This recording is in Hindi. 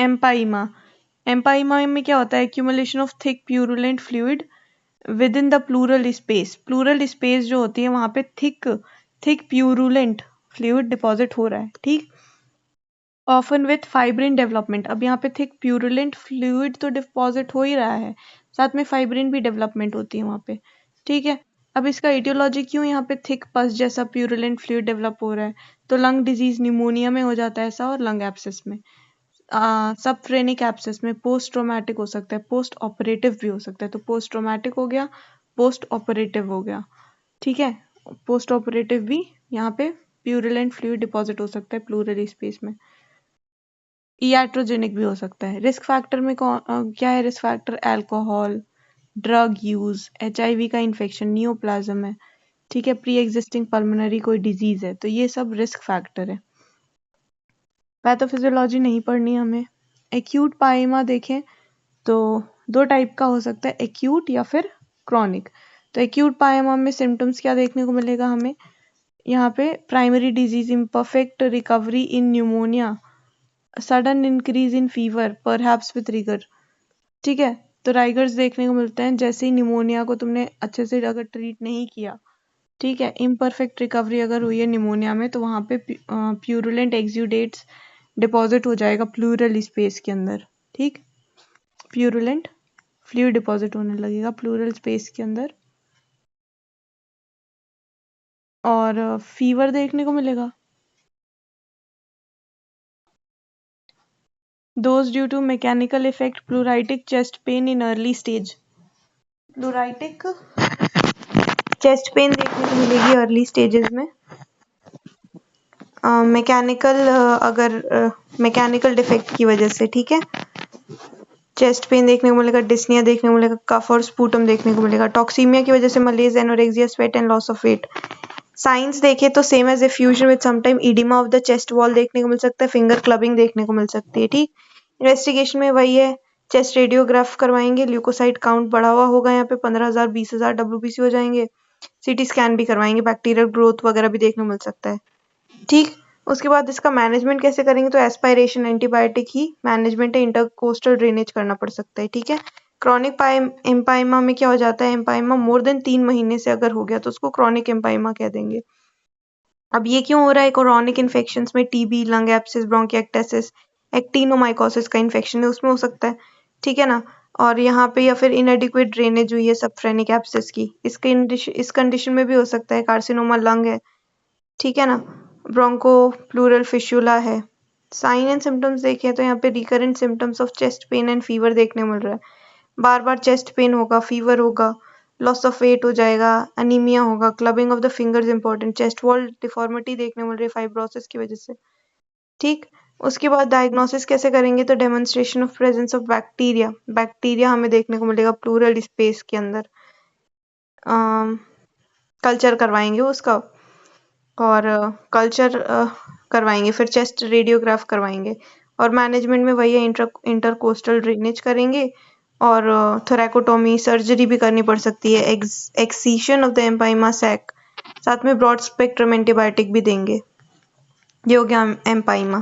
एम्पाइमा। एम्पाइमा में क्या होता है? Accumulation of thick purulent fluid with in the plural space. Plural space जो होती है वहां पे थिक प्यूरुलेंट फ्लूइड डिपॉजिट हो रहा है, ठीक। Often with fibrin development. अब यहाँ पे थिक प्यूरुलेंट फ्लूइड तो डिपॉजिट हो ही रहा है, साथ में फाइब्रिन भी डेवलपमेंट होती है वहाँ पे, ठीक है। अब इसका एटियोलॉजी क्यों यहाँ पे थिक पस जैसा प्यूरुलेंट फ्लूइड डेवलप हो रहा है? तो लंग डिजीज निमोनिया में हो जाता है ऐसा, और लंग एब्सेस में, सब फ्रेनिक एब्सेस में, पोस्ट ट्रोमेटिक हो सकता है, पोस्ट ऑपरेटिव भी हो सकता है। तो पोस्ट ट्रोमेटिक हो गया, पोस्ट ऑपरेटिव हो गया, ठीक है। पोस्ट ऑपरेटिव भी यहाँ पे प्यूरुलेंट फ्लूइड डिपॉजिट हो सकता है प्लूरल स्पेस में। iatrogenic भी हो सकता है। रिस्क फैक्टर में क्या है risk factor? Alcohol, drug use, HIV का इन्फेक्शन, नियोप्लाज्म है, ठीक है, प्री एग्जिस्टिंग पल्मोनरी कोई डिजीज है, तो ये सब रिस्क फैक्टर है। पैथोफिजियोलॉजी नहीं पढ़नी हमें। एक्यूट पाइमा देखें तो दो टाइप का हो सकता है, एक्यूट या फिर क्रॉनिक। तो एक्यूट पाइमा में सिम्टम्स क्या देखने को मिलेगा हमें? यहाँ पे primary disease, imperfect recovery in pneumonia, sudden increase in fever perhaps with rigor, ठीक है। तो राइगर्स देखने को मिलते हैं जैसे ही निमोनिया को तुमने अच्छे से अगर ट्रीट नहीं किया, ठीक है, इम्परफेक्ट रिकवरी अगर हुई है निमोनिया में, तो वहाँ पे प्यूरुलेंट एक्सुडेट्स डिपॉजिट हो जाएगा प्लूरल स्पेस के अंदर, ठीक। प्यूरुलेंट फ्लूइड डिपॉजिट होने लगेगा प्लूरल स्पेस के अंदर, और फीवर देखने को मिलेगा। Those due to mechanical effect, pleuritic chest pain in early stage. Pleuritic chest pain देखने को मिलेगी अर्ली स्टेजेस में। मैकेनिकल डिफेक्ट की वजह से, ठीक है। चेस्ट पेन देखने को मिलेगा, डिस्निया देखने को मिलेगा, कफ और स्पूटम देखने को मिलेगा। टॉक्सीमिया की वजह से malaise, anorexia, sweat and loss of weight. Signs देखे तो same as effusion with sometime oedema of the chest wall देखने को मिल सकता है, फिंगर क्लबिंग देखने को मिल सकती है, ठीक। इन्वेस्टिगेशन में वही है, चेस्ट रेडियोग्राफ करवाएंगे, ल्यूकोसाइट काउंट बढ़ा हुआ होगा, यहाँ पे 15,000 20,000 WBC हो जाएंगे। CT स्कैन भी करवाएंगे, बैक्टीरियल ग्रोथ वगैरह भी देखने को मिल सकता है, ठीक। उसके बाद इसका मैनेजमेंट कैसे करेंगे? तो एस्पायरेशन, एंटीबायोटिक ही मैनेजमेंट है, इंटरकोस्टल ड्रेनेज करना पड़ सकता है, ठीक है। क्रॉनिक एम्पाइमा में क्या हो जाता है? एम्पाइमा मोर देन 3 महीने से अगर हो गया तो उसको क्रॉनिक एम्पाइमा कह देंगे। अब ये क्यों हो रहा है? क्रॉनिक इन्फेक्शंस में TB, lung abscess, bronchiectasis, actinomycosis का इन्फेक्शन है, उसमें हो सकता है, ठीक है ना। और यहाँ पे या फिर इनएडिक्वेट ड्रेनेज हुई है सबफ्रेनिक एब्सेस की, इस कंडीशन में भी हो सकता है। कार्सिनोमा लंग है, ठीक है ना। ब्रोंको प्लूरल फिस्टुला है। साइन एंड सिम्टम्स देखें तो यहाँ पे recurrent symptoms of chest pain and fever देखने मिल रहा है। बार बार चेस्ट पेन होगा, फीवर होगा, लॉस ऑफ वेट हो जाएगा, अनीमिया होगा, clubbing of the fingers important, chest wall deformity देखने मिल रही है फाइब्रोसिस की वजह से, ठीक। उसके बाद डायग्नोसिस कैसे करेंगे? तो demonstration of presence of bacteria हमें देखने को मिलेगा प्लूरल स्पेस के अंदर। कल्चर करवाएंगे उसका, और कल्चर करवाएंगे, फिर चेस्ट रेडियोग्राफ करवाएंगे, और मैनेजमेंट में वही है, इंटरकोस्टल ड्रेनेज करेंगे, और थोरैकोटोमी सर्जरी भी करनी पड़ सकती है, एक्सीशन ऑफ द एम्पाइमा सैक, साथ में ब्रॉड स्पेक्ट्रम एंटीबायोटिक भी देंगे। ये हो गया एम्पाइमा।